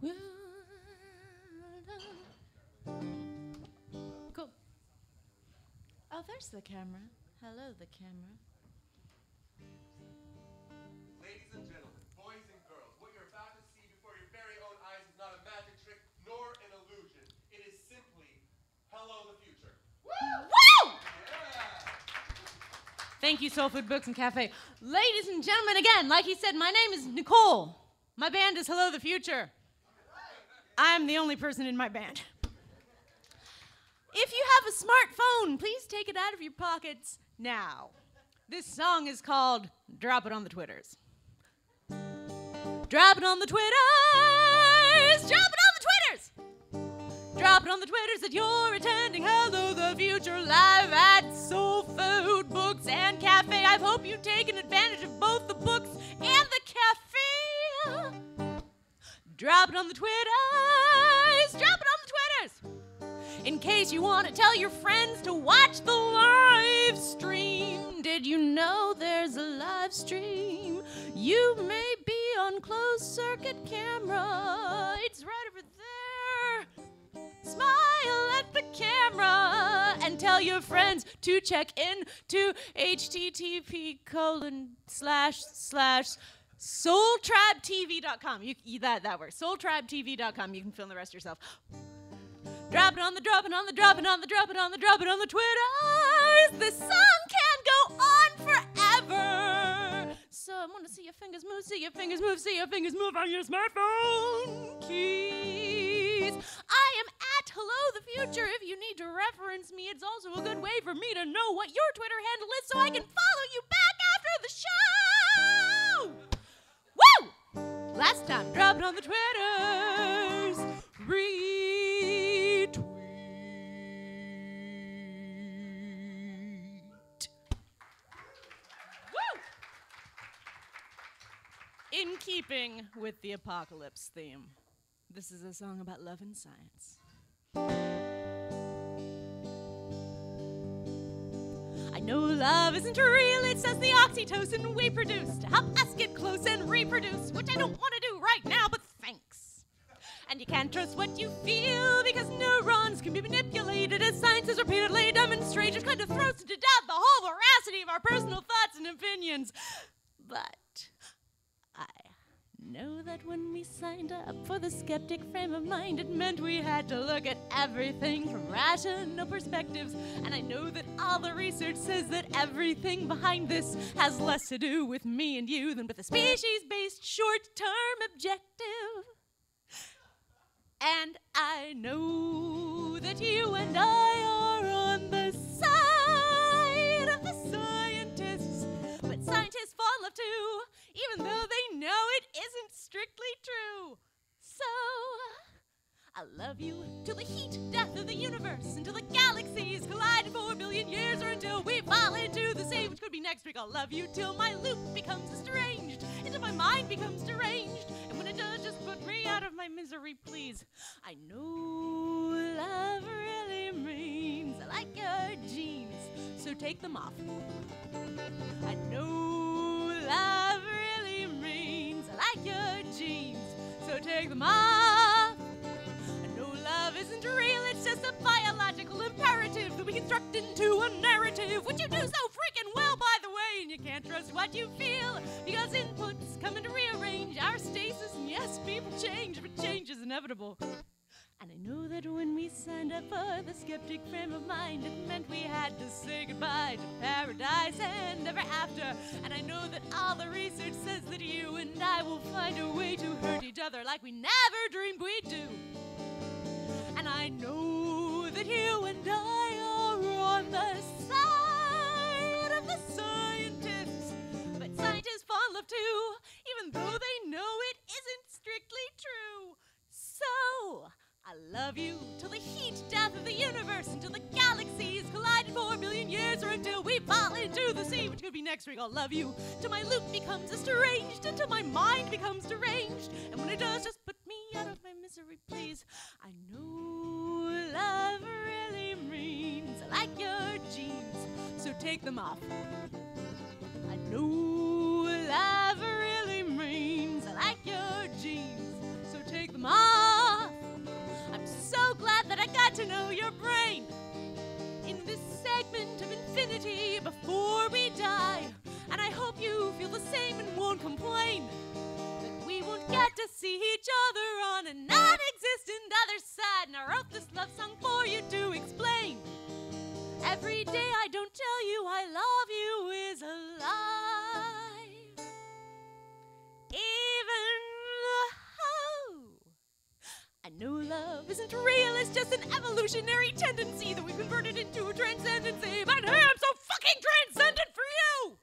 Cool. Oh, there's the camera. Hello, the camera. Ladies and gentlemen, boys and girls, what you're about to see before your very own eyes is not a magic trick nor an illusion. It is simply Hello the Future. Woo! Yeah! Thank you, Soulfood Books and Cafe. Ladies and gentlemen, again, like he said, my name is Nicole. My band is Hello the Future. I'm the only person in my band. If you have a smartphone, please take it out of your pockets now. This song is called Drop It on the Twitters. Drop it on the Twitters! Drop it on the Twitters! Drop it on the Twitters that you're attending Hello the Future live at Soulfood Books and Cafe. I hope you've taken advantage of both the books and the cafe. Drop it on the Twitters! Drop it on the Twitters! In case you want to tell your friends to watch the live stream. Did you know there's a live stream? You may be on closed circuit camera. It's right over there. Smile at the camera and tell your friends to check in to http://soultribetv.com. That works. Soultribetv.com. You can fill in the rest yourself. Drop it on the Twitters. This song can go on forever. So I want to see your fingers move, see your fingers move, see your fingers move on your smartphone keys. I am at Hello the Future. If you need to reference me, it's also a good way for me to know what your Twitter handle is so I can follow you back after the show. Woo! Last time, drop it on the Twitters. Retweet. Woo! In keeping with the apocalypse theme, this is a song about love and science. I know love isn't real, it says the oxytocin we produce to help us get close and reproduce, which I don't want to do right now, but thanks. And you can't trust what you feel because neurons can be manipulated, as science has repeatedly demonstrated, which kind of throws into doubt the whole veracity of our personal thoughts and opinions. But I know that when we signed up for the skeptic frame of mind, it meant we had to look at everything from rational perspectives. And I know that all the research says that everything behind this has less to do with me and you than with a species-based short-term objective. And I know that you and I are on the side of the scientists, but scientists fall in love too, even though they know it isn't strictly true. So, I love you till the heat death of the universe, until the galaxies collide in 4 billion years, or until we fall into the sea, which could be next week. I'll love you till my loop becomes estranged, until my mind becomes deranged, and when it does, just put me out of my misery, please. I know love really means I like your jeans, so take them off. I know love really means I like your jeans, so take them off. I know love isn't real, it's just a biological imperative that we construct into a narrative, which you do so freaking well, by the way, and you can't trust what you feel, because inputs come in to rearrange our stasis, and yes, people change, but change is inevitable. And I know that when we signed up for the skeptic frame of mind, it meant we had to say goodbye to paradise and ever after. And I know that all the research says that you and I will find a way to hurt each other like we never dreamed we'd do. And I know that you and I are on the side of the scientists, but scientists fall in love too, even though they know it isn't strictly true. So, I love you till the heat death of the universe, until the galaxies collide in 4 billion years, or until we fall into the sea, which could be next week. I'll love you till my loop becomes estranged, until my mind becomes deranged, and when it does, just put me out of my misery, please. I know love really means I like your jeans, so take them off. I know love really means I like your jeans, so take them off. get to know your brain. In this segment of infinity before we die, and I hope you feel the same and won't complain that we won't get to see each other on a non-existent other side. And I wrote this love song for you to explain. Every day I don't tell you I love you is a lie. Even though I know love isn't real, it's just an evolutionary tendency that we've converted into transcendency. But hey, I'm so fucking transcendent for you!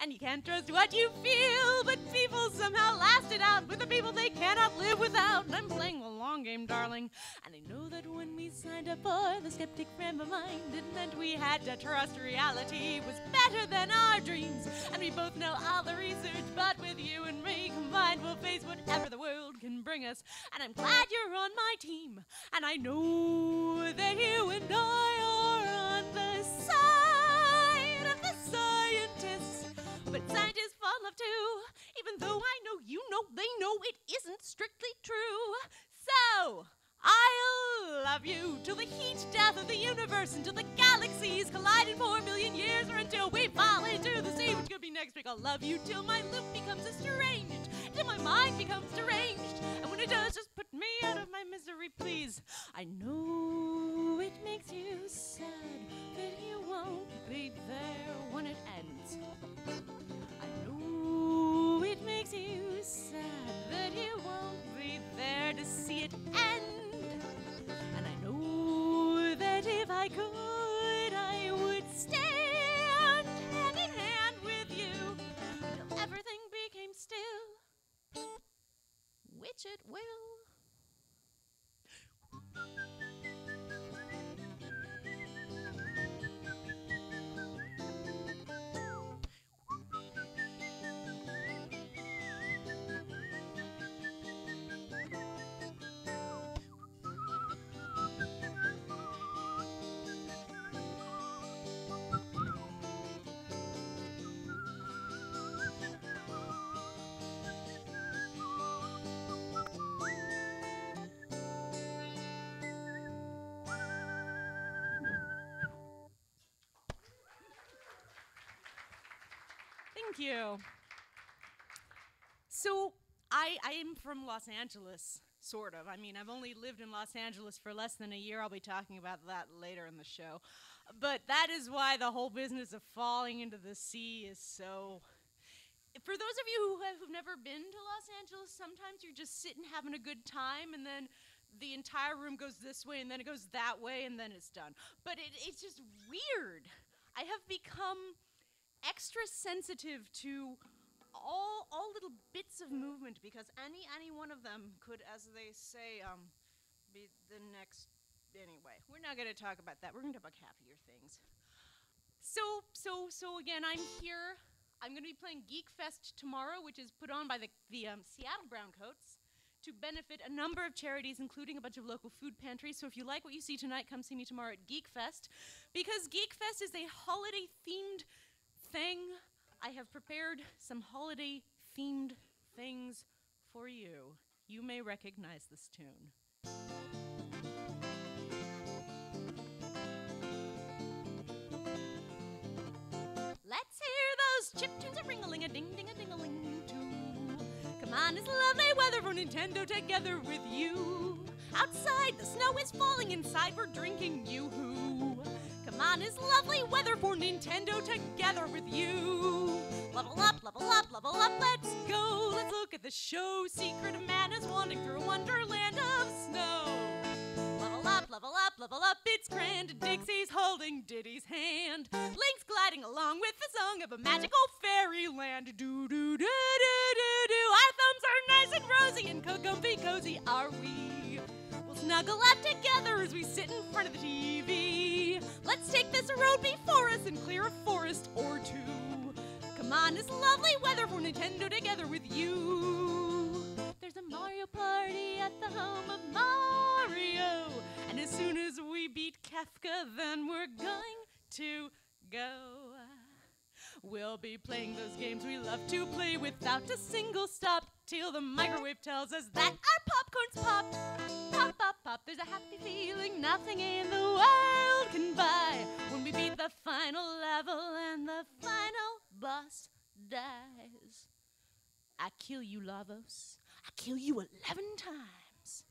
And you can't trust what you feel, but people somehow last it out with the people they cannot live without. And I'm playing the long game, darling. And I know that when we signed up for the skeptic frame of mind, it meant we had to trust reality was better than our dreams. And we both know all the research, but with you and me combined, we'll face whatever the world can bring us. And I'm glad you're on my team. And I know that you and I are on the side of the scientists. But scientists fall in love too, even though I know you know they know it isn't strictly true. So, I'll love you till the heat death of the universe, until the galaxies collide in 4 billion years, or until we fall into the sea, which could be next week. I'll love you till my loop becomes estranged, till my mind becomes deranged. And when it does, just put me out of my misery, please. I know it makes you sad that you won't be there when it ends. I know it makes you sad that you won't be there to see it end. And I know that if I could, I would stand hand in hand with you till everything became still, which it will. Thank you. So, I am from Los Angeles, sort of. I mean, I've only lived in Los Angeles for less than a year. I'll be talking about that later in the show. But that is why the whole business of falling into the sea is so... For those of you who've never been to Los Angeles, sometimes you're just sitting having a good time, and then the entire room goes this way, and then it goes that way, and then it's done. But it's just weird. I have become extra sensitive to all little bits of movement, because any one of them could, as they say, be the next. Anyway, we're not going to talk about that. We're going to talk about happier things. So again, I'm here. I'm going to be playing Geek Fest tomorrow, which is put on by the Seattle Browncoats to benefit a number of charities, including a bunch of local food pantries. So if you like what you see tonight, come see me tomorrow at Geek Fest, because Geek Fest is a holiday-themed thing. I have prepared some holiday-themed things for you. You may recognize this tune. Let's hear those chiptunes a-ring-a-ling-a-ding-ding-a-ding-a-ling too. Come on, it's lovely weather for Nintendo together with you. Outside, the snow is falling. Inside, we're drinking Yoo-hoo. Come on, it's lovely weather for Nintendo together with you. Level up, level up, level up, let's go. Let's look at the show. Secret of Man is wandering through a wonderland of snow. Level up, level up, level up, it's grand. Dixie's holding Diddy's hand. Link's gliding along with the song of a magical fairyland. Do-do-do-do-do-do. Our thumbs are nice and rosy and comfy cozy are we. We'll snuggle up together as we sit in front of the TV. Let's take this road before us and clear a forest or two. Come on, it's lovely weather for Nintendo together with you. There's a Mario party at the home of Mario. And as soon as we beat Kafka, then we're going to go. We'll be playing those games we love to play without a single stop, till the microwave tells us that our popcorn's popped. pop, pop, pop. There's a happy feeling nothing in the world can buy when we beat the final level and the final boss dies. I kill you, Lavos. I kill you 11 times.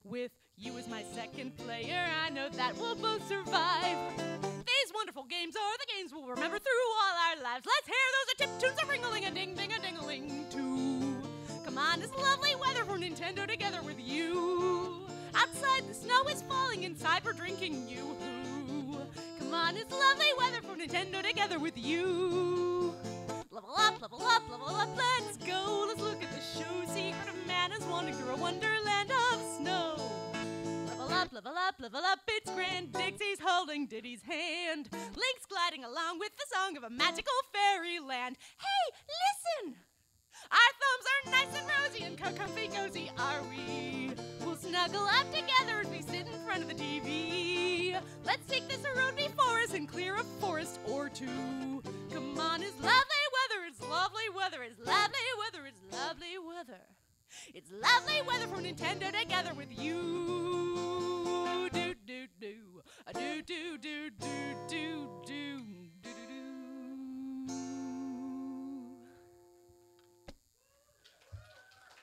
With you as my second player, I know that we'll both survive. These wonderful games are the games we'll remember through all our lives. Let's hear those tip tunes a-ring-a-ling, a-ding-ding-a-ding-a-ling too. Come on, it's lovely weather for Nintendo together with you. Outside the snow is falling, inside we're drinking Yoo-hoo. Come on, it's lovely weather for Nintendo together with you. Level up, level up, level up, let's go. Let's look at the show. Secret of Man is wandering through a wonderland of snow. Level up, level up, level up, it's grand. Dixie's holding Diddy's hand. Link's gliding along with the song of a magical fairyland. Hey, listen! Our thumbs are nice and rosy and comfy cozy, are we? We'll snuggle up together as we sit in front of the TV. Let's take this road before us and clear a forest or two. Come on, it's lovely weather, it's lovely weather, it's lovely weather, it's lovely weather. It's lovely weather for Nintendo together with you. Do do do, a do do do do do do do do do.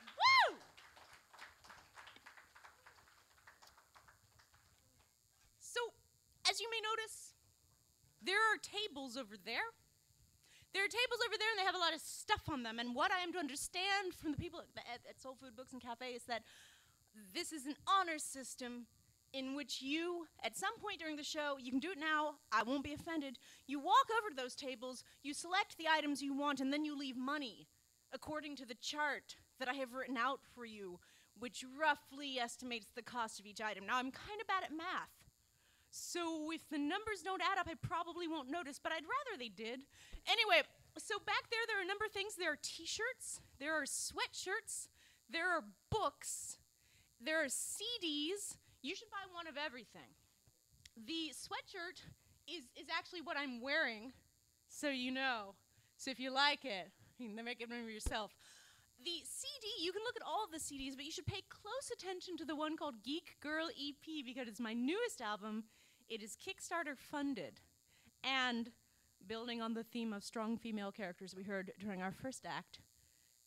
Woo! So, as you may notice, there are tables over there. There are tables over there, and they have a lot of stuff on them. And what I am to understand from the people at Soulfood Books and Cafe is that this is an honor system in which you, at some point during the show, you can do it now, I won't be offended, you walk over to those tables, you select the items you want, and then you leave money according to the chart that I have written out for you, which roughly estimates the cost of each item. Now, I'm kind of bad at math. So if the numbers don't add up, I probably won't notice, but I'd rather they did. Anyway, so back there are a number of things. There are t-shirts, there are sweatshirts, there are books, there are CDs. You should buy one of everything. The sweatshirt is actually what I'm wearing, so you know. So if you like it, you can make it remember yourself. The CD, you can look at all of the CDs, but you should pay close attention to the one called Geek Girl EP because it's my newest album. It is Kickstarter funded. And building on the theme of strong female characters we heard during our first act,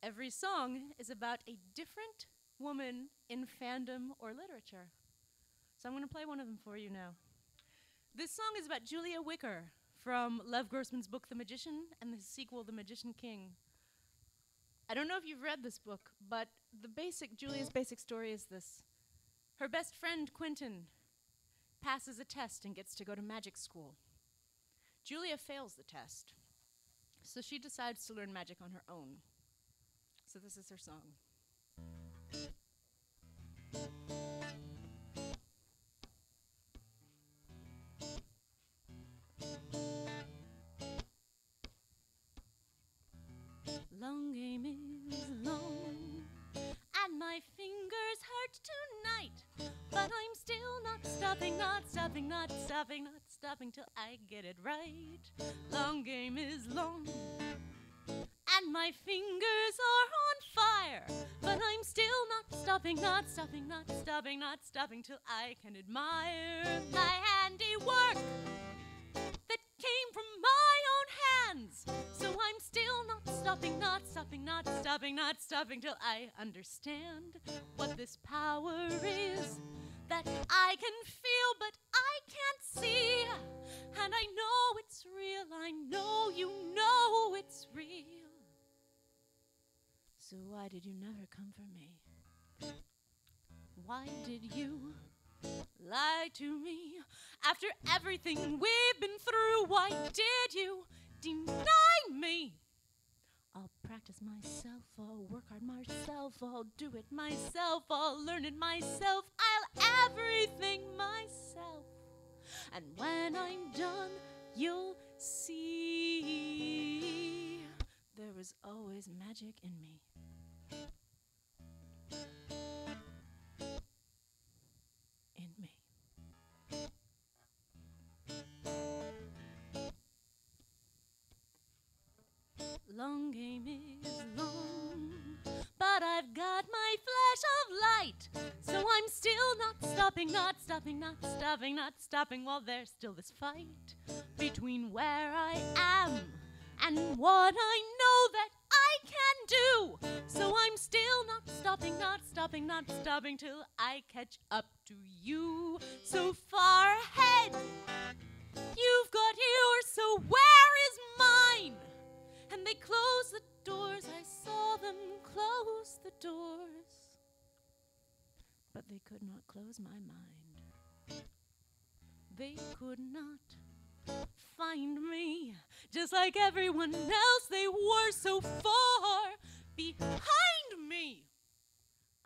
every song is about a different woman in fandom or literature. So I'm going to play one of them for you now. This song is about Julia Wicker from Lev Grossman's book The Magician and the sequel The Magician King. I don't know if you've read this book, but Julia's basic story is this. Her best friend, Quentin, passes a test and gets to go to magic school. Julia fails the test, so she decides to learn magic on her own. So this is her song. Long game is long, and my fingers hurt tonight, but I'm still not stopping, not stopping, not stopping, not stopping till I get it right. Long game is long, and my fingers are on fire, but I'm still not stopping, not stopping, not stopping, not stopping till I can admire my handiwork that came from my own hands. So I'm still not stopping, not stopping, not stopping, not stopping till I understand what this power is that I can feel but I can't see. And I know it's real, I know you know it's real. So why did you never come for me? Why did you lie to me? After everything we've been through, why did you deny me? I'll practice myself, I'll work hard myself, I'll do it myself, I'll learn it myself, I'll everything myself. And when I'm done, you'll see there was always magic in me. In me. Long game is long, but I've got my flash of light, so I'm still not stopping, not stopping, not stopping, not stopping, while there's still this fight between where I am and what I know that I can do. So I'm still not stopping, not stopping, not stopping till I catch up to you. So far ahead, you've got yours, so where is mine? And they closed the doors, I saw them close the doors, but they could not close my mind. They could not find me, just like everyone else. They were so far behind me.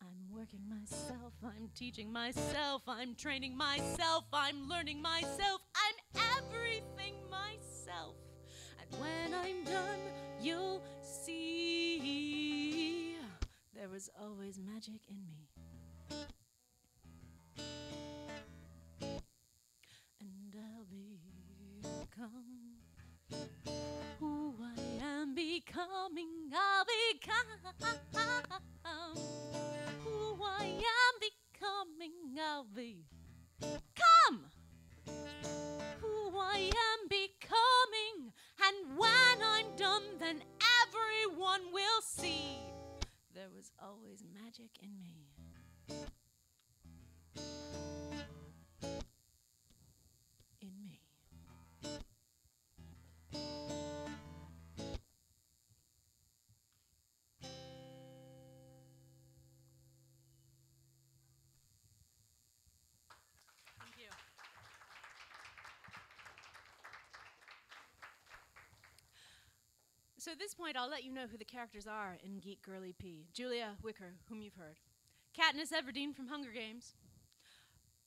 I'm working myself, I'm teaching myself, I'm training myself, I'm learning myself, I'm everything myself. And when I'm done, you'll see there was always magic in me. And I'll become who I am becoming. I'll become who I am becoming. I'll become who I am becoming. And when I'm done, then everyone will see there was always magic in me. In me. Thank you. So at this point, I'll let you know who the characters are in Geek Girly P. Julia Wicker, whom you've heard. Katniss Everdeen from Hunger Games.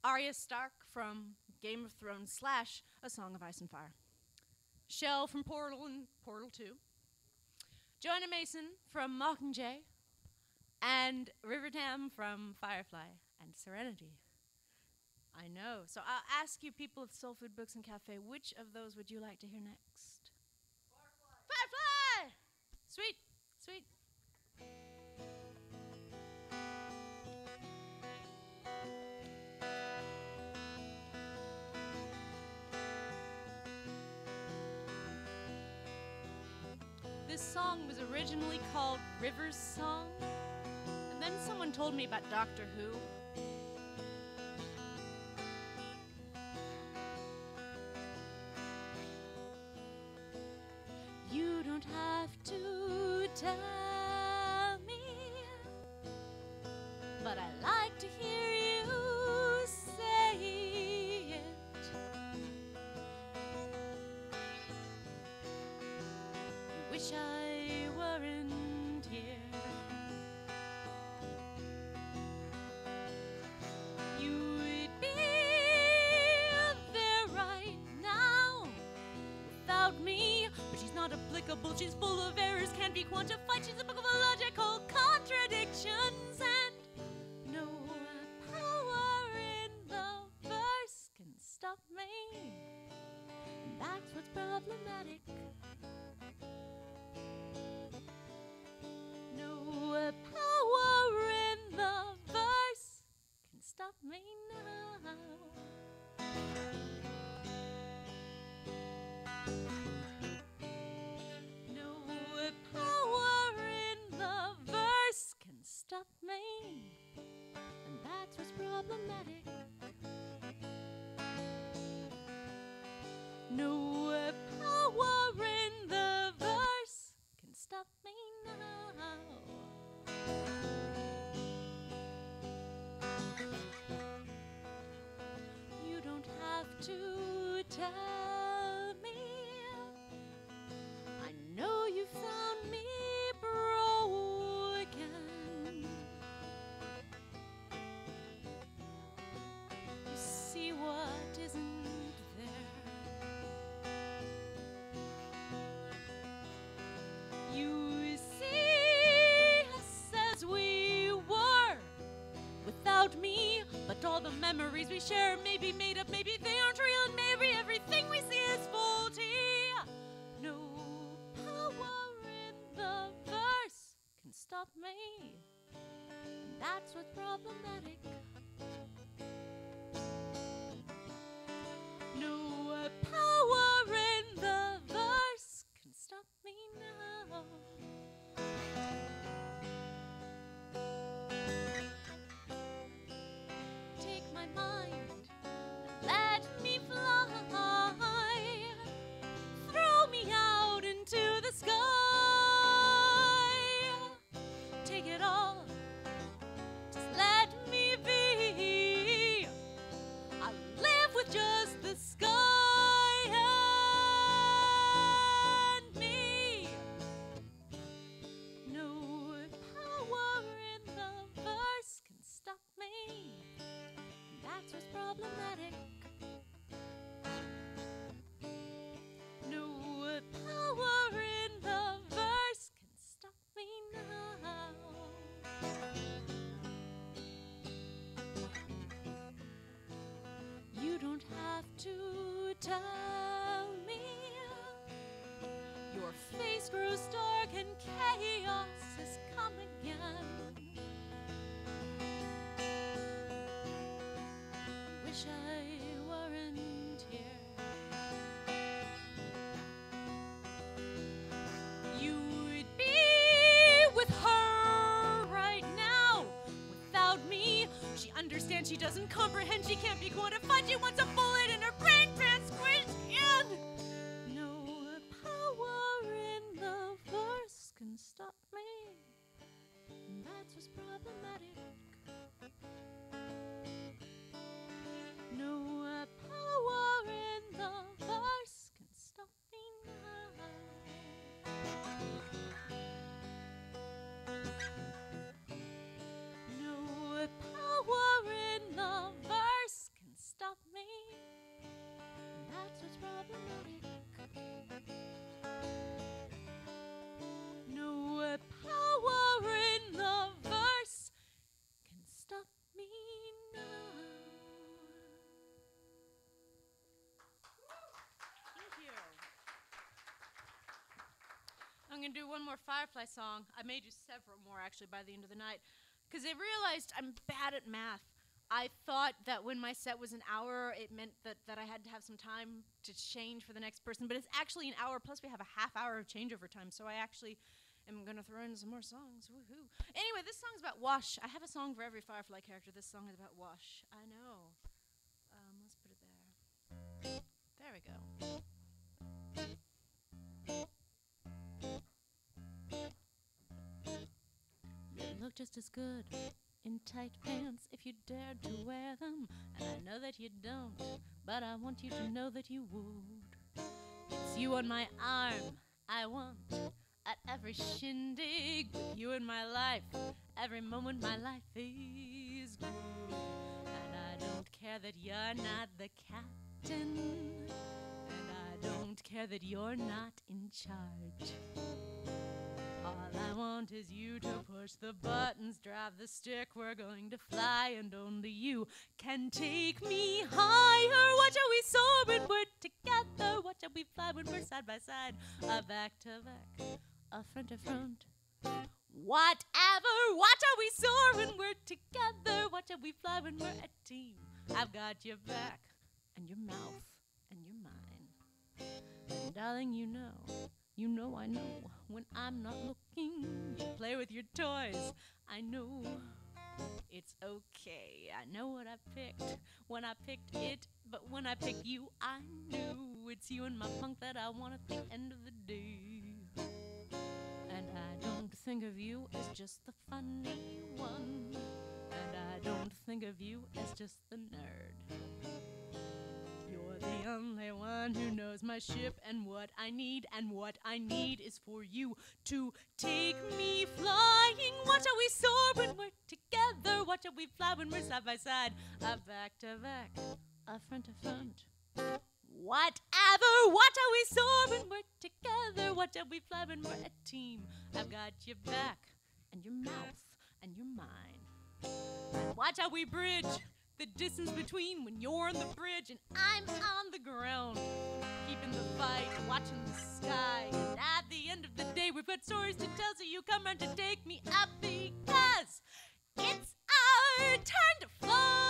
Arya Stark from Game of Thrones / A Song of Ice and Fire. Shell from Portal and Portal 2. Joanna Mason from Mockingjay. And Rivertam from Firefly and Serenity. I know. So I'll ask you people of Soulfood Books and Cafe, which of those would you like to hear next? Firefly! Sweet, sweet. This song was originally called River's Song, and then someone told me about Doctor Who. You don't have to tell me, but I like to hear you say it. You wish I weren't here. You'd be there right now without me. But she's not applicable, she's full of errors, can't be quantified, she's a book of illogical contradictions, and no power in the verse can stop me. And that's what's problematic. No power in the verse can stop me now. No power in the verse can stop me, and that's what's problematic. No power in the verse can stop me now. You don't have to tell me. I know you found me broken. You see what isn't there. You see us as we were without me, but all the memories we share may be made up, maybe they aren't real, and maybe everything we see is faulty. No power in the verse can stop me, and that's what's problematic. power in the verse can stop me now. Take my mind, let me fly, throw me out into the sky. Take it all, just let me be. I live with just the sky and me. No power in the verse can stop me. That's what's problematic. No power in the verse can stop me now. You don't have to tell me. Your face grows dark and chaos has come again. Wish I weren't here. You'd be with her right now. Without me, she understands, she doesn't comprehend, she can't be quantified. She wants a bullet in her brain pan squeezed in. No power in the verse can stop me. That's what's problematic. No power in the verse can stop me now. No power in the verse can stop me. That's what's problematic. No power in the verse can stop me now. Thank you. I'm going to do one more Firefly song. I may do several more, actually, by the end of the night, because I realized I'm bad at math. I thought that when my set was an hour, it meant that I had to have some time to change for the next person, but it's actually an hour, plus we have a half hour of changeover time, so I actually am going to throw in some more songs. Woohoo. Anyway, this song's about wash. I have a song for every Firefly character. This song is about wash. I know. Let's put it there. There we go. You look just as good in tight pants if you dared to wear them. And I know that you don't, but I want you to know that you would. It's you on my arm I want at every shindig. With you in my life, every moment my life is good. And I don't care that you're not the captain, and I don't care that you're not in charge. All I want is you to push the buttons, drive the stick, we're going to fly, and only you can take me higher. Watch how we soar when we're together, watch how we fly when we're side by side, a back to back, a front to front. Whatever, watch how we soar when we're together, watch how we fly when we're a team. I've got your back, and your mouth, and your mind. And darling, you know I know, when I'm not looking, you play with your toys. I know it's okay. I know what I picked when I picked it, but when I picked you, I knew it's you and my punk that I want at the end of the day. And I don't think of you as just the funny one, and I don't think of you as just the nerd. You're the only one who knows my ship and what I need is for you to take me flying. Watch how we soar when we're together, watch how we fly when we're side by side, a back to back, a front to front. Whatever, watch how we soar when we're together, watch how we fly when we're a team. I've got your back, and your mouth, and your mind. And watch how we bridge the distance between when you're on the bridge and I'm on the ground, keeping the fight, watching the sky. And at the end of the day, we've got stories to tell, so you come round to take me up, because it's our turn to fly.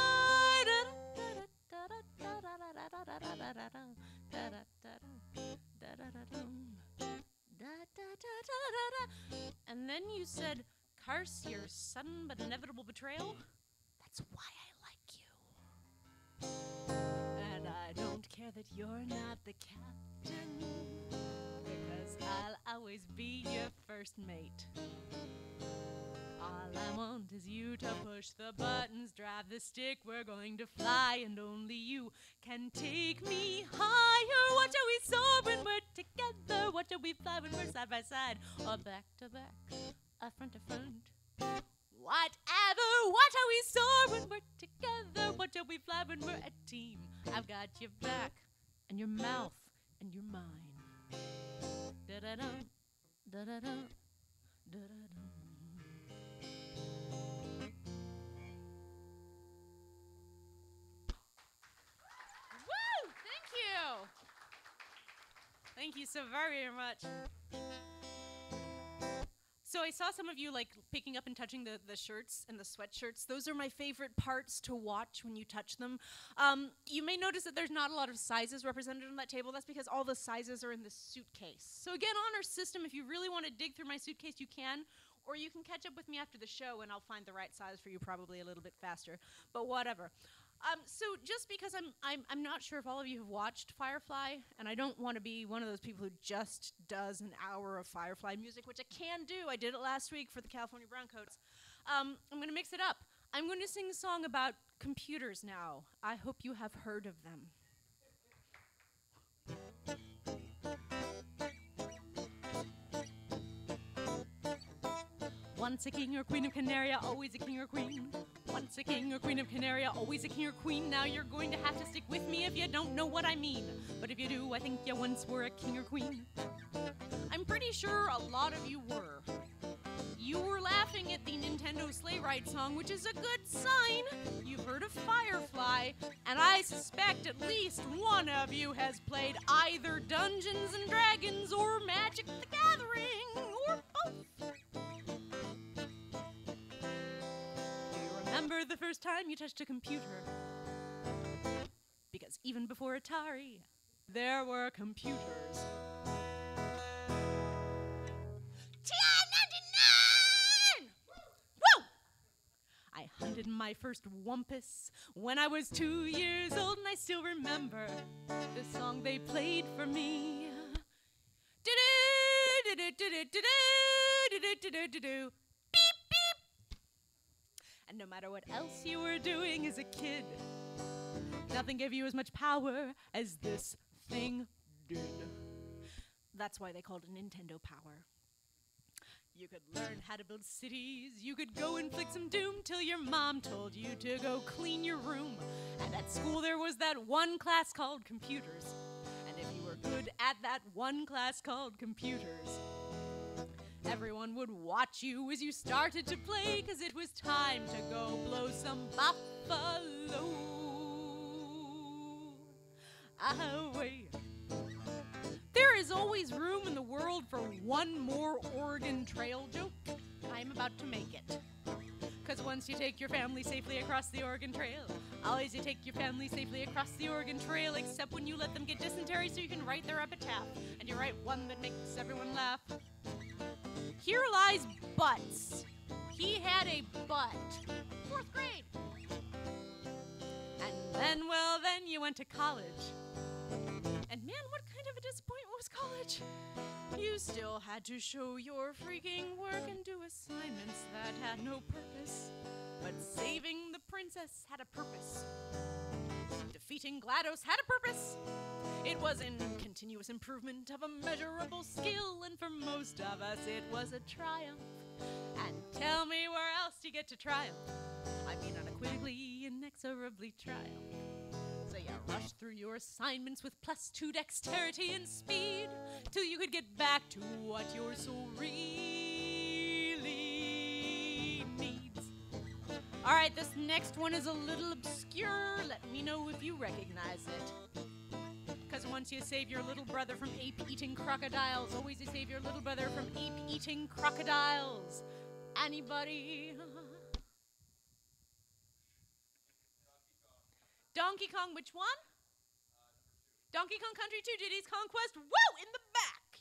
said, curse your sudden but inevitable betrayal. That's why I like you. And I don't care that you're not the captain, because I'll always be your first mate. All I want is you to push the buttons, drive the stick, we're going to fly, and only you can take me higher. What shall we soar when we're together? What shall we fly when we're side by side, or back to back, or front to front? Whatever, what shall we soar when we're together? What shall we fly when we're a team? I've got your back, and your mouth, and your mind. Da-da-dum, da-da-dum, da-da-dum. Woo! Thank you! Thank you so very much. So I saw some of you like picking up and touching the shirts and the sweatshirts. Those are my favorite parts to watch when you touch them. You may notice that there's not a lot of sizes represented on that table. That's because all the sizes are in the suitcase. So again, on our system, if you really want to dig through my suitcase, you can. Or you can catch up with me after the show and I'll find the right size for you probably a little bit faster. But whatever. So just because I'm not sure if all of you have watched Firefly, and I don't want to be one of those people who just does an hour of Firefly music, which I can do. I did it last week for the California Browncoats. I'm going to mix it up. I'm going to sing a song about computers now. I hope you have heard of them. Once a king or queen of Canaria, always a king or queen. Once a king or queen of Canaria, always a king or queen. Now you're going to have to stick with me if you don't know what I mean. But if you do, I think you once were a king or queen. I'm pretty sure a lot of you were. You were laughing at the Nintendo Sleigh Ride song, which is a good sign. You've heard of Firefly, and I suspect at least one of you has played either Dungeons and Dragons or Magic the Gathering, or both. Remember the first time you touched a computer? Because even before Atari, there were computers. TI-99! Woo! I hunted my first wumpus when I was 2 years old, and I still remember the song they played for me. Do-do-do-do-do-do-do-do-do-do-do-do. And no matter what else you were doing as a kid, nothing gave you as much power as this thing did. That's why they called it Nintendo Power. You could learn how to build cities, you could go and flick some doom till your mom told you to go clean your room. And at school there was that one class called computers. And if you were good at that one class called computers, everyone would watch you as you started to play, 'cause it was time to go blow some buffalo away. There is always room in the world for one more Oregon Trail joke. I'm about to make it. 'Cause once you take your family safely across the Oregon Trail, always you take your family safely across the Oregon Trail, except when you let them get dysentery so you can write their epitaph. And you write one that makes everyone laugh. Here lies Butts. He had a butt. 4th grade. And then, well, then you went to college. And man, what kind of a disappointment was college? You still had to show your freaking work and do assignments that had no purpose. But saving the princess had a purpose. Defeating GLaDOS had a purpose. It was in continuous improvement of a measurable skill, and for most of us it was a triumph. And tell me where else you get to triumph. I mean unequivocally, inexorably triumph. So you rushed through your assignments with +2 dexterity and speed, till you could get back to what your soul really needs. Alright, this next one is a little obscure. Let me know if you recognize it. 'Cause once you save your little brother from ape-eating crocodiles, always you save your little brother from ape-eating crocodiles. Anybody? Donkey Kong, which one? Donkey Kong Country 2, Diddy's Conquest. Woo! In the back!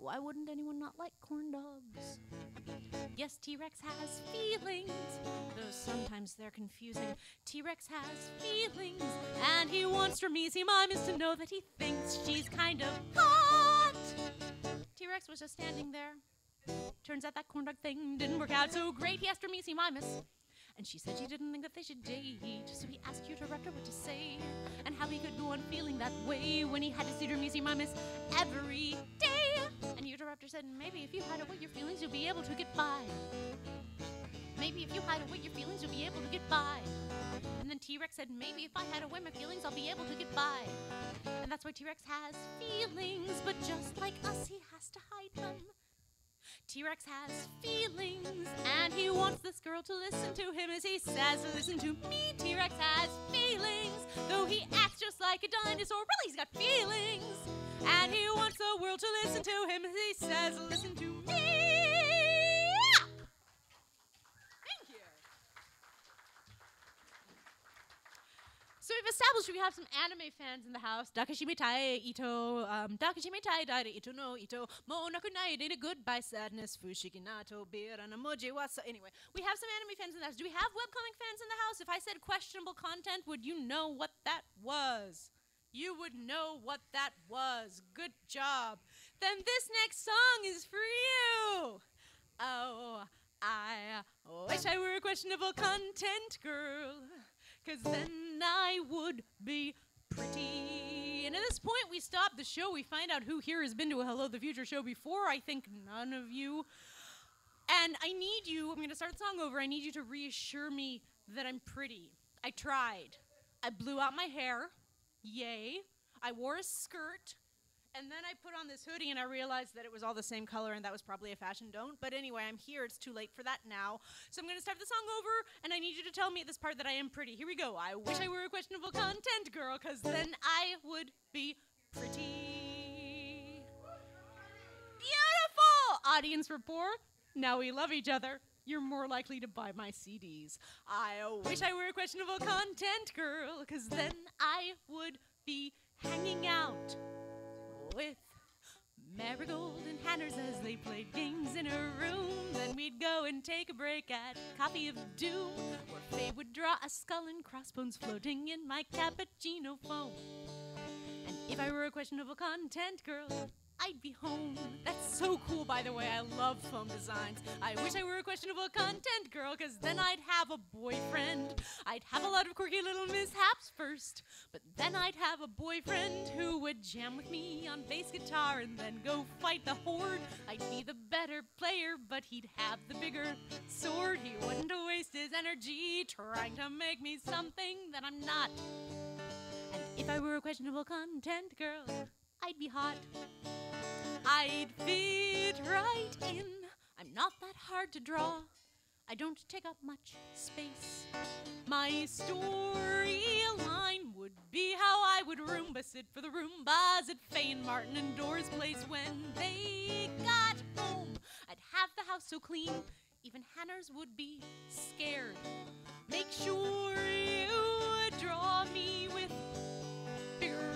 Why wouldn't anyone not like corn dogs? Yes, T-Rex has feelings, though sometimes they're confusing. T-Rex has feelings, and he wants Tremisi Mimus to know that he thinks she's kind of hot. T-Rex was just standing there. Turns out that corn dog thing didn't work out so great. He asked Tremisi Mimus, and she said she didn't think that they should date. So he asked Utahraptor what to say, and how he could go on feeling that way when he had to see Tremisi Mimus every day. And Utahraptor said, maybe if you hide away your feelings, you'll be able to get by. Maybe if you hide away your feelings, you'll be able to get by. And then T-Rex said, maybe if I hide away my feelings, I'll be able to get by. And that's why T-Rex has feelings, but just like us, he has to hide them. T-Rex has feelings, and he wants this girl to listen to him as he says, listen to me. T-Rex has feelings, though he acts just like a dinosaur, really he's got feelings. And he wants the world to listen to him as he says, listen to me. Thank you. So we've established we have some anime fans in the house. Dakashimi tai ito, dakashimi tai dai ito no ito, mo nakunai did a goodbye sadness, fushiki nato beer and emoji wasa. Anyway, we have some anime fans in the house. Do we have webcomic fans in the house? If I said questionable content, would you know what that was? You would know what that was. Good job. Then this next song is for you. Oh, I wish I were a questionable content girl, 'cause then I would be pretty. And at this point, we stop the show. We find out who here has been to a Hello the Future show before. I think none of you. And I need you, I'm going to start the song over. I need you to reassure me that I'm pretty. I tried. I blew out my hair. Yay. I wore a skirt. And then I put on this hoodie and I realized that it was all the same color and that was probably a fashion don't. But anyway, I'm here. It's too late for that now. So I'm going to start the song over and I need you to tell me at this part that I am pretty. Here we go. I wish I were a questionable content girl, 'cause then I would be pretty. Beautiful! Audience rapport. Now we love each other. You're more likely to buy my CDs. I wish I were a questionable content girl, 'cause then I would be hanging out with Marigold and Hanners as they played games in a room. Then we'd go and take a break at Coffee of Doom, where Faye would draw a skull and crossbones floating in my cappuccino foam. And if I were a questionable content girl, I'd be home. That's so cool, by the way. I love foam designs. I wish I were a questionable content girl, 'cause then I'd have a boyfriend. I'd have a lot of quirky little mishaps first, but then I'd have a boyfriend who would jam with me on bass guitar and then go fight the horde. I'd be the better player, but he'd have the bigger sword. He wouldn't waste his energy trying to make me something that I'm not. And if I were a questionable content girl, I'd be hot. I'd fit right in. I'm not that hard to draw. I don't take up much space. My storyline would be how I would Roomba sit for the Roombas at Faye and Martin and Dora's place when they got home. I'd have the house so clean, even Hanners would be scared. Make sure you draw me with bigger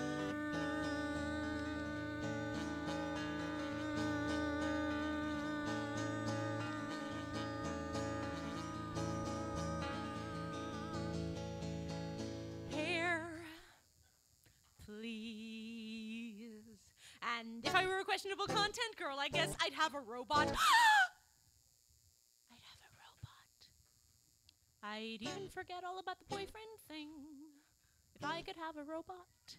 please. And if I were a questionable content girl, I guess I'd have a robot. I'd have a robot. I'd even forget all about the boyfriend thing if I could have a robot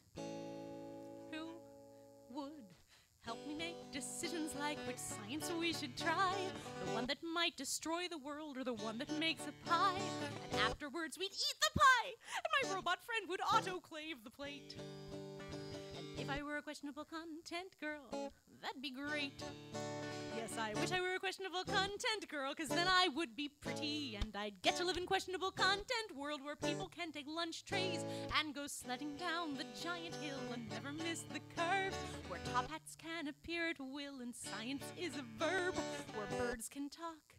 who would help me make decisions like which science we should try, the one that might destroy the world or the one that makes a pie. And afterwards we'd eat the pie, and my robot friend would autoclave the plate. And if I were a questionable content girl, that'd be great. Yes, I wish I were a questionable content girl, 'cause then I would be pretty, and I'd get to live in questionable content world where people can take lunch trays and go sledding down the giant hill and never miss the curve, where top hats can appear at will and science is a verb, where birds can talk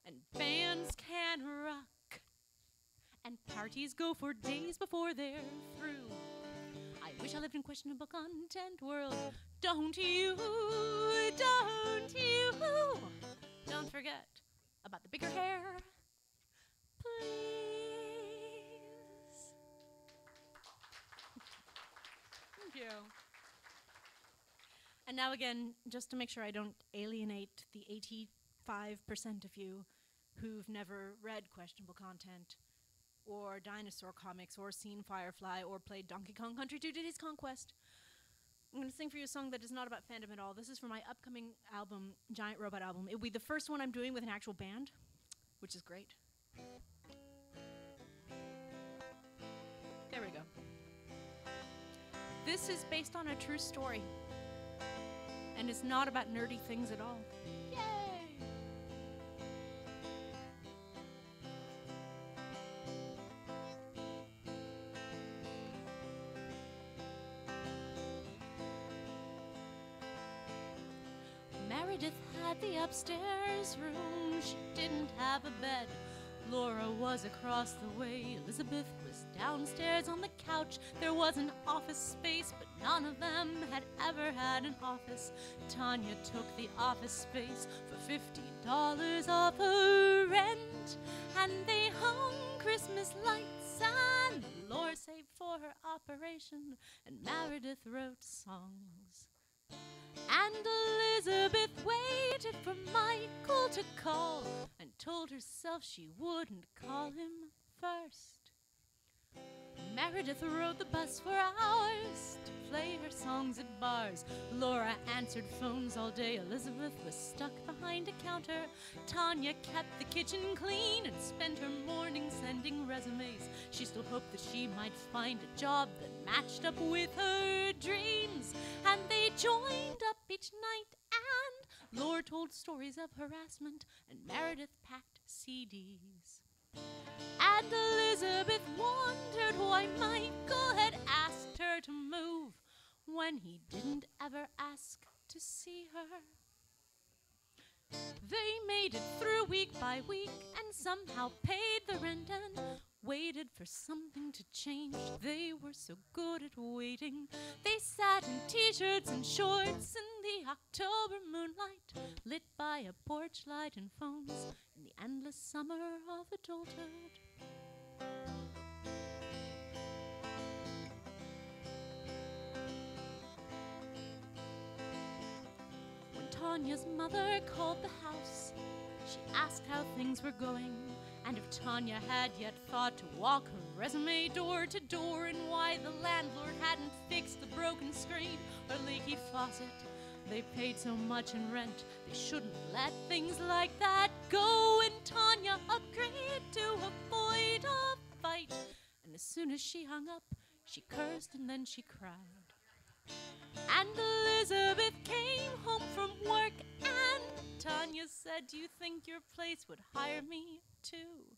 and bands can rock and parties go for days before they're through. I wish I lived in questionable content world, don't you don't forget about the bigger hair, please. Thank you. And now again, just to make sure I don't alienate the 85% of you who've never read questionable content, or dinosaur comics, or seen Firefly, or played Donkey Kong Country 2 Diddy's Conquest, I'm going to sing for you a song that is not about fandom at all. This is for my upcoming album, Giant Robot album. It will be the first one I'm doing with an actual band, which is great. There we go. This is based on a true story, and it's not about nerdy things at all. Yay! Meredith had the upstairs room. She didn't have a bed. Laura was across the way. Elizabeth was downstairs on the couch. There was an office space, but none of them had ever had an office. Tanya took the office space for $50 off her rent, and they hung Christmas lights, and Laura saved for her operation, and Meredith wrote songs. And Elizabeth waited for Michael to call and told herself she wouldn't call him first. Meredith rode the bus for hours to play her songs at bars. Laura answered phones all day. Elizabeth was stuck behind a counter. Tanya kept the kitchen clean and spent her morning sending resumes. She still hoped that she might find a job that matched up with her dreams. And they joined up each night, and Laura told stories of harassment, and Meredith packed CDs. And Elizabeth wondered why Michael had asked her to move when he didn't ever ask to see her. They made it through week by week and somehow paid the rent and waited for something to change. They were so good at waiting. They sat in t-shirts and shorts in the October moonlight, lit by a porch light and phones in the endless summer of adulthood. When Tanya's mother called the house, she asked how things were going, and if Tanya had yet thought to walk her resume door to door, and why the landlord hadn't fixed the broken screen or leaky faucet. They paid so much in rent, they shouldn't let things like that go. And Tanya agreed to avoid a fight, and as soon as she hung up, she cursed and then she cried. And Elizabeth came home from work, and Tanya said, "Do you think your place would hire me too?"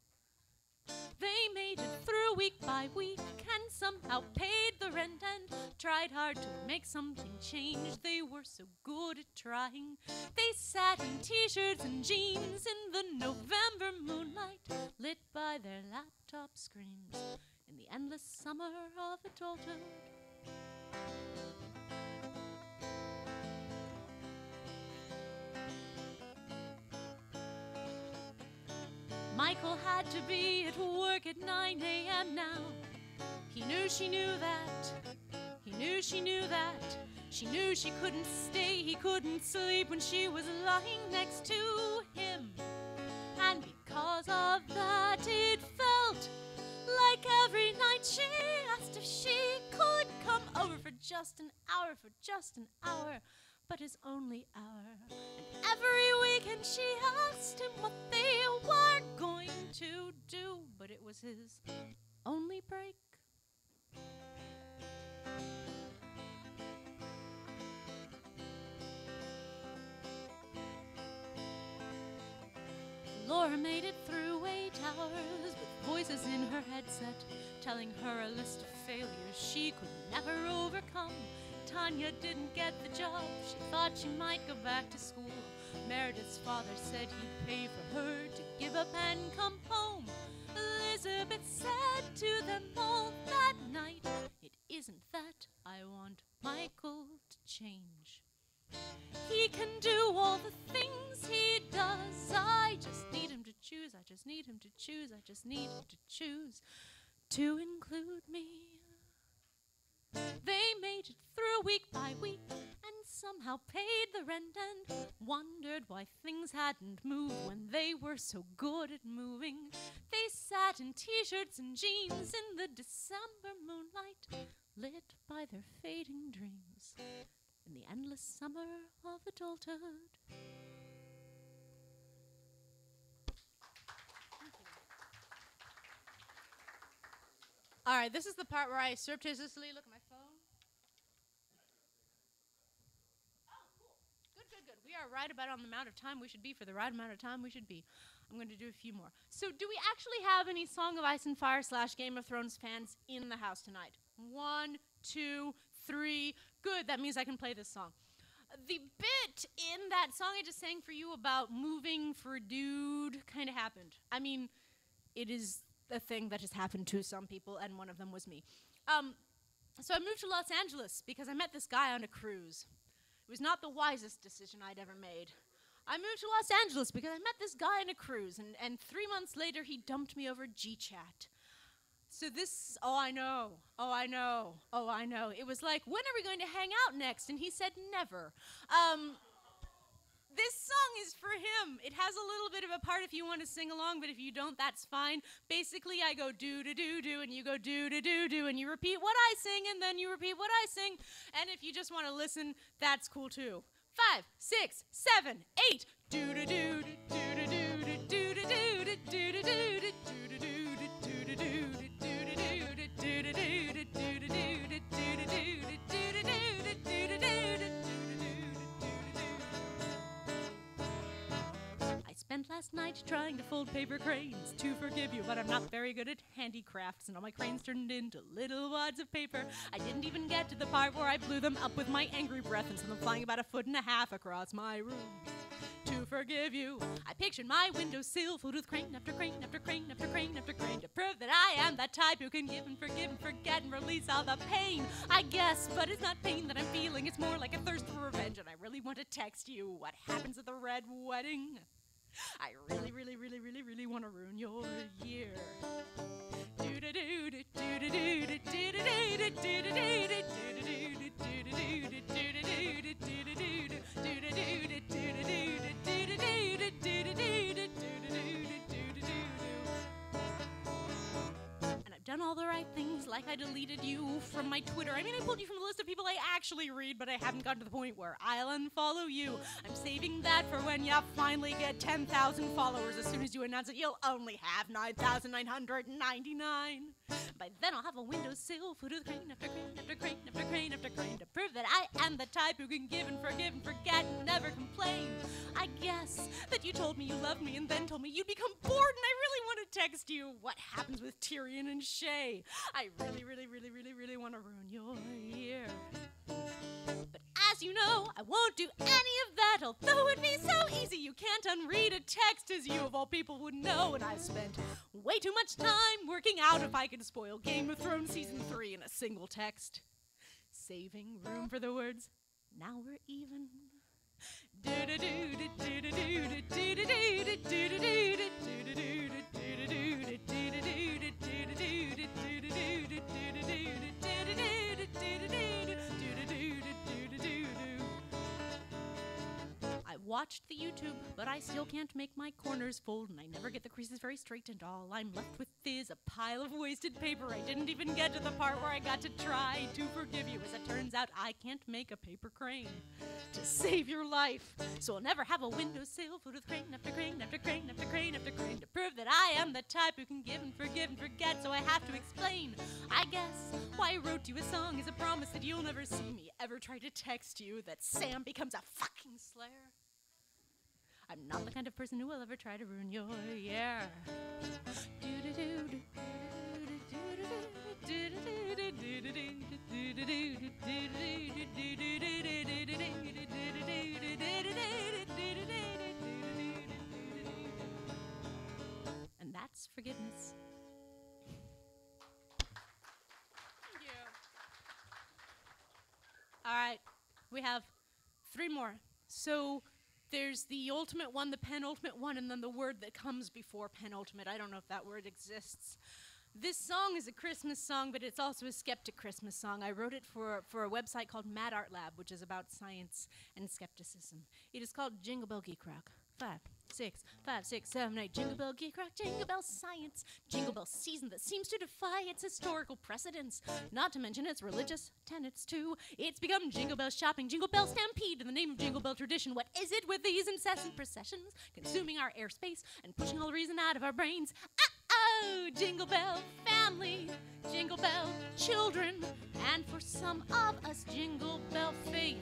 They made it through week by week and somehow paid the rent and tried hard to make something change. They were so good at trying. They sat in t-shirts and jeans in the November moonlight, lit by their laptop screens in the endless summer of adulthood. Michael had to be at work at 9 a.m. now. He knew she knew that. He knew she knew that. She knew she couldn't stay. He couldn't sleep when she was lying next to him. And because of that, it felt like every night she asked if she could come over for just an hour, but his only hour. And every weekend she asked him what they were going to do, but it was his only break. Laura made it through 8 hours with voices in her headset telling her a list of failures she could never overcome. Tanya didn't get the job. She thought she might go back to school. Meredith's father said he'd pay for her to give up and come home. Elizabeth said to them all that night, "It isn't that I want Michael to change. can do all the things he does. I just need him to choose. I just need him to choose. I just need him to choose to include me. They made it through week by week and somehow paid the rent and wondered why things hadn't moved when they were so good at moving. They sat in t-shirts and jeans in the December moonlight, lit by their fading dreams in the endless summer of adulthood. All right, this is the part where I surreptitiously look at my phone. Oh, cool. Good. We are right about on the amount of time we should be for the right amount of time we should be. I'm going to do a few more. So do we actually have any Song of Ice and Fire / Game of Thrones fans in the house tonight? 1, 2, 3. Good, that means I can play this song. The bit in that song I just sang for you about moving for a dude kind of happened. I mean, it is a thing that has happened to some people, and one of them was me. So I moved to Los Angeles because I met this guy on a cruise. It was not the wisest decision I'd ever made. I moved to Los Angeles because I met this guy on a cruise, and 3 months later he dumped me over GChat. So this, oh I know. It was like, when are we going to hang out next? And he said, never. This song is for him. It has a little bit of a part if you want to sing along, but if you don't, that's fine. Basically, I go do-do-do-do, and you go do-do-do-do, and you repeat what I sing, and then you repeat what I sing. And if you just want to listen, that's cool too. 5, 6, 7, 8. Do-do-do-do, do-do-do-do, do-do-do-do, do-do-do-do, I spent last night trying to fold paper cranes to forgive you, but I'm not very good at handicrafts, and all my cranes turned into little wads of paper. I didn't even get to the part where I blew them up with my angry breath and sent them flying about 1.5 feet across my room. To forgive you, I pictured my windowsill filled with crane after crane after crane after crane after crane to prove that I am that type who can give and forget and release all the pain, I guess. But it's not pain that I'm feeling, it's more like a thirst for revenge, and I really want to text you what happens at the red wedding. I really want to ruin your year. Done all the right things, like I deleted you from my Twitter. I mean, I pulled you from the list of people I actually read, but I haven't gotten to the point where I'll unfollow you. I'm saving that for when you finally get 10,000 followers. As soon as you announce it, you'll only have 9,999. By then, I'll have a windowsill filled with crane after crane after crane after crane after crane to prove that I am the type who can give and forget and never complain. I guess that you told me you loved me and then told me you'd become bored, and I really want to text you what happens with Tyrion and Shay. I really want to ruin your year. But as you know, I won't do any of that, although it'd be so easy. You can't unread a text, as you of all people would know, and I've spent way too much time working out if I could spoil Game of Thrones Season 3 in a single text. Saving room for the words, now we're even. I watched the YouTube, but I still can't make my corners fold, and I never get the creases very straight, and all I'm left with is a pile of wasted paper. I didn't even get to the part where I got to try to forgive you. As it turns out, I can't make a paper crane to save your life, so I'll never have a windowsill filled with crane after crane after crane after crane after crane to prove that I am the type who can give and forget, so I have to explain, I guess, why I wrote you a song as a promise that you'll never see me ever try to text you that Sam becomes a fucking slayer. I'm not the kind of person who will ever try to ruin your year. And that's forgiveness. Thank you. All right, we have 3 more. So there's the ultimate one, the penultimate one, and then the word that comes before penultimate. I don't know if that word exists. This song is a Christmas song, but it's also a skeptic Christmas song. I wrote it for a website called Mad Art Lab, which is about science and skepticism. It is called Jingle Bell Geek Rock. 5, 6, 5, 6, 7, 8. Jingle Bell Geek Rock, Jingle Bell Science. Jingle Bell season that seems to defy its historical precedents. Not to mention its religious tenets, too. It's become Jingle Bell shopping, Jingle Bell stampede in the name of Jingle Bell tradition. What is it with these incessant processions, consuming our airspace and pushing all the reason out of our brains? Oh, Jingle Bell family, Jingle Bell children, and for some of us, Jingle Bell faith.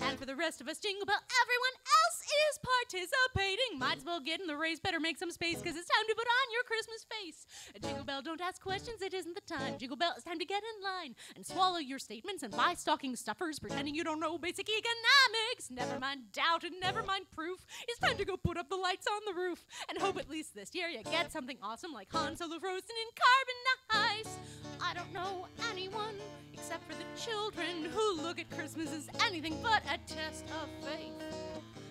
And for the rest of us, Jingle Bell, everyone else is participating. Might as well get in the race, better make some space, because it's time to put on your Christmas face. Jingle Bell, don't ask questions, it isn't the time. Jingle Bell, it's time to get in line and swallow your statements and buy stocking stuffers, pretending you don't know basic economics. Never mind doubt and never mind proof. It's time to go put up the lights on the roof and hope at least this year you get something awesome like Han Solo frozen in carbon ice. I don't know anyone except for the children who look at Christmas as anything but a test of faith.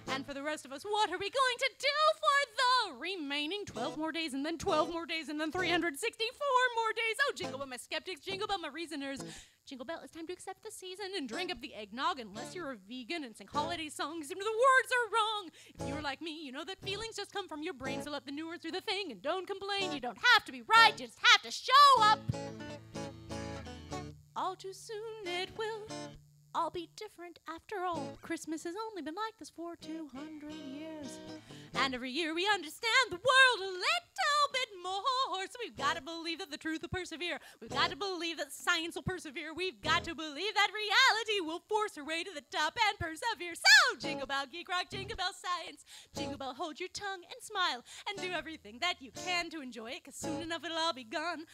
And for the rest of us, what are we going to do for the remaining 12 more days and then 12 more days and then 364 more days? Oh, Jingle Bell, my skeptics, Jingle Bell, my reasoners. Jingle Bell, it's time to accept the season and drink up the eggnog unless you're a vegan and sing holiday songs and the words are wrong. If you're like me, you know that feelings just come from your brain, so let the newer through the thing and don't complain. You don't have to be right, you just have to show up. All too soon it will all be different after all. Christmas has only been like this for 200 years. And every year we understand the world a little bit more. So we've got to believe that the truth will persevere. We've got to believe that science will persevere. We've got to believe that reality will force her way to the top and persevere. So Jingle Bell Geek Rock, Jingle Bell Science. Jingle Bell, hold your tongue and smile and do everything that you can to enjoy it, because soon enough it'll all be gone.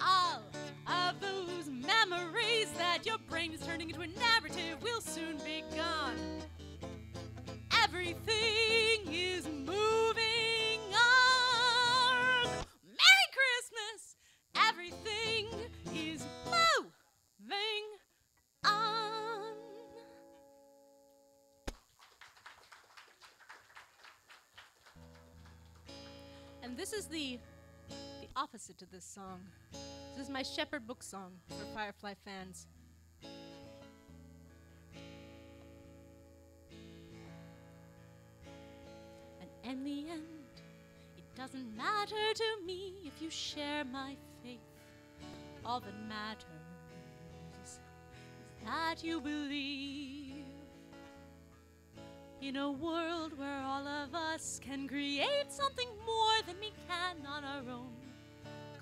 All of those memories that your brain is turning into a narrative will soon be gone. Everything is moving on. Merry Christmas! Everything is moving on. And this is the opposite to this song. This is my Shepherd book song for Firefly fans. And in the end, it doesn't matter to me if you share my faith. All that matters is that you believe in a world where all of us can create something more than we can on our own.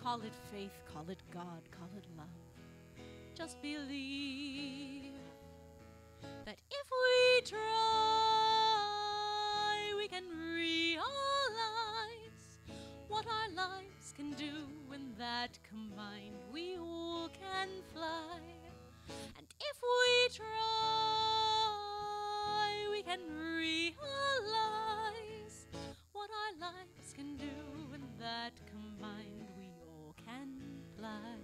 Call it faith, call it God, call it love. Just believe that if we try, we can realize what our lives can do, and that combined we all can fly. And if we try, we can realize what our lives can do, and that combined we all can fly.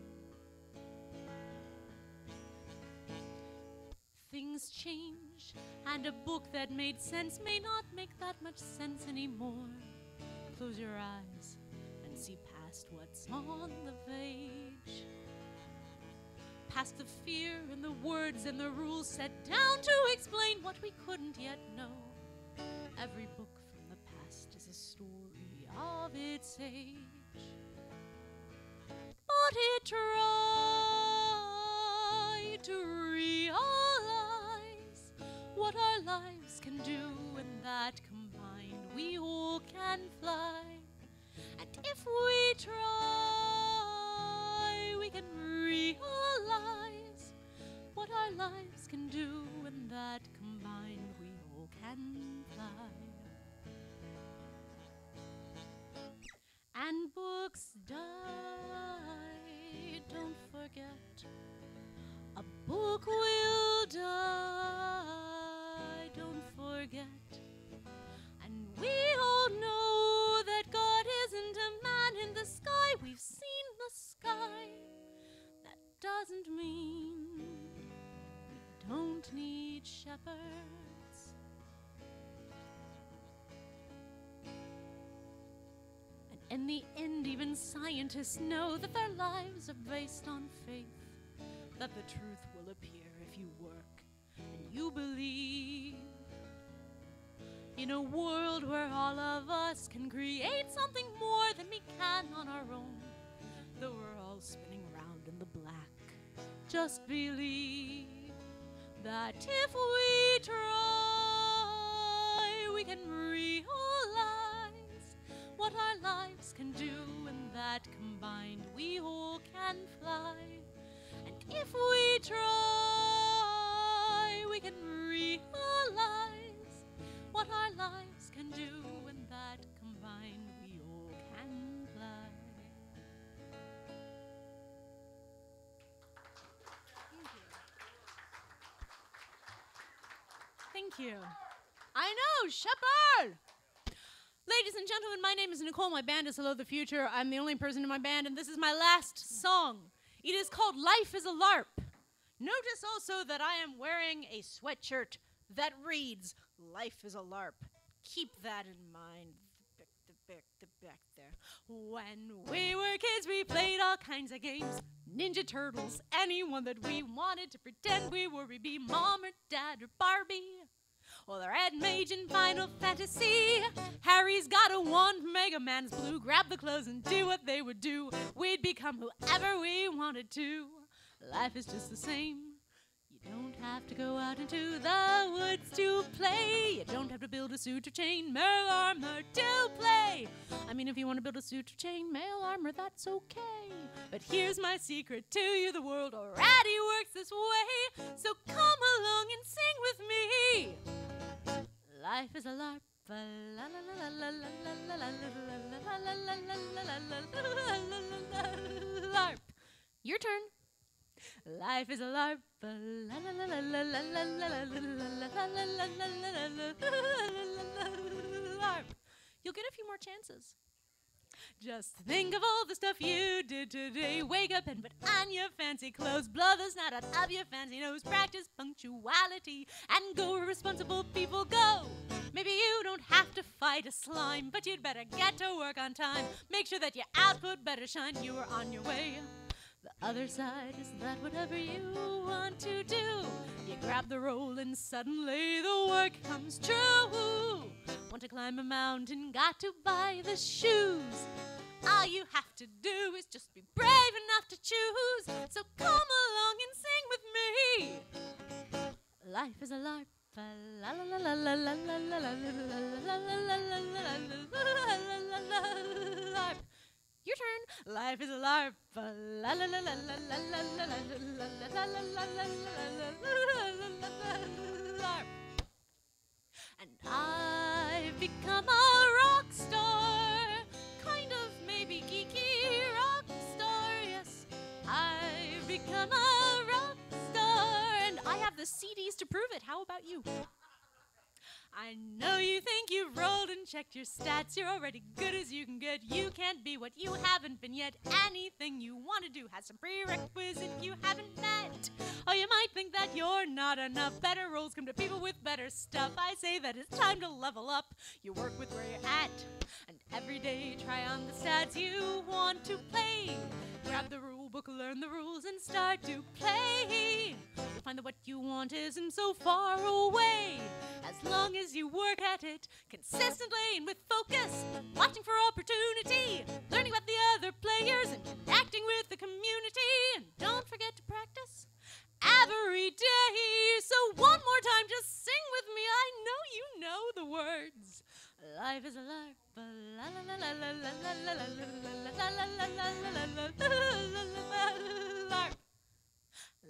Things change, and a book that made sense may not make that much sense anymore. Close your eyes and see past what's on the page, past the fear and the words and the rules set down to explain what we couldn't yet know. Every book from the past is a story of its age, but it tried to realize what our lives can do, and that combined we all can fly. And if we try, we can realize what our lives can do, and that combined we all can fly. And books die, don't forget. A book will die, don't forget. And we all know that God isn't a man in the sky. We've seen the sky. That doesn't mean we don't need shepherds. In the end, even scientists know that their lives are based on faith, that the truth will appear if you work and you believe. In a world where all of us can create something more than we can on our own, though we're all spinning around in the black, just believe that if we try, we can realize what our lives can do, and that combined we all can fly. And if we try, we can realize what our lives can do, and that combined we all can fly. Thank you. I know, Shepard! Ladies and gentlemen, my name is Nicole. My band is Hello the Future. I'm the only person in my band, and this is my last song. It is called Life is a LARP. Notice also that I am wearing a sweatshirt that reads, Life is a LARP. Keep that in mind. The back there. When we were kids, we played all kinds of games. Ninja Turtles, anyone that we wanted to pretend we were. We'd be Mom or Dad or Barbie. Or the Red Mage in Final Fantasy. Harry's got a wand, Mega Man's blue. Grab the clothes and do what they would do. We'd become whoever we wanted to. Life is just the same. You don't have to go out into the woods to play. You don't have to build a suit of chainmail armor to play. I mean, if you want to build a suit of chainmail armor, that's okay. But here's my secret to you. The world already works this way. So come along and sing with me. Life is a LARP. LARP. Your turn. Life is a LARP. LARP. You'll get a few more chances. Just think of all the stuff you did today. Wake up and put on your fancy clothes. Blow the snot out of your fancy nose. Practice punctuality and go where responsible people go. Maybe you don't have to fight a slime, but you'd better get to work on time. Make sure that your output better shine. You are on your way. The other side is that whatever you want to do, you grab the roll and suddenly the work comes true. Want to climb a mountain, got to buy the shoes. All you have to do is just be brave enough to choose. So come along and sing with me. Life is a LARP. LARP. Your turn. Life is a LARP. LARP. And I've become a rock star. Kind of maybe geeky rock star. Yes, I've become a rock star. And I have the CDs to prove it. How about you? I know you think you've rolled and checked your stats. You're already good as you can get. You can't be what you haven't been yet. Anything you want to do has some prerequisites you haven't met. Or you might think that you're not enough. Better roles come to people with better stuff. I say that it's time to level up. You work with where you're at. And every day try on the stats you want to play. Grab the rule book, learn the rules, and start to play. You'll find that what you want isn't so far away. As long as you work at it consistently and with focus, watching for opportunity, learning about the other players and connecting with the community. And don't forget to practice every day. So one more time, just sing with me. I know you know the words. Life is a LARP. LARP.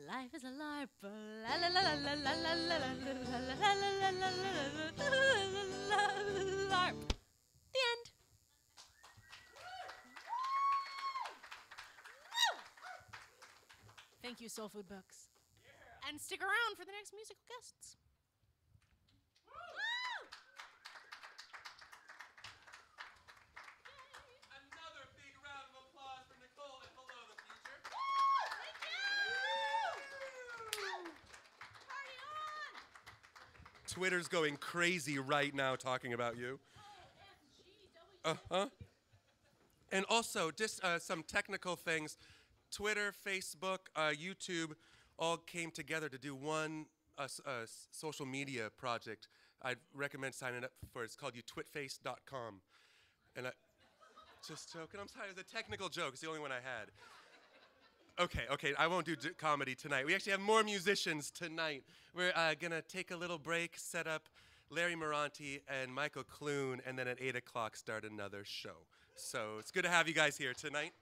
Life is a LARP. LARP. The end. Thank you, Soulfood Books. And stick around for the next musical guests. Another big round of applause for Nicole and Hello the Future. Party on! Twitter's going crazy right now talking about you. Uh-huh. And also, just some technical things. Twitter, Facebook, YouTube all came together to do one social media project. I'd recommend signing up for it. It's called youtwitface.com. And I, just joking. I'm sorry, it was a technical joke. It's the only one I had. Okay, I won't do comedy tonight. We actually have more musicians tonight. We're going to take a little break, set up Larry Moranti and Michael Clune, and then at 8 o'clock start another show. So it's good to have you guys here tonight.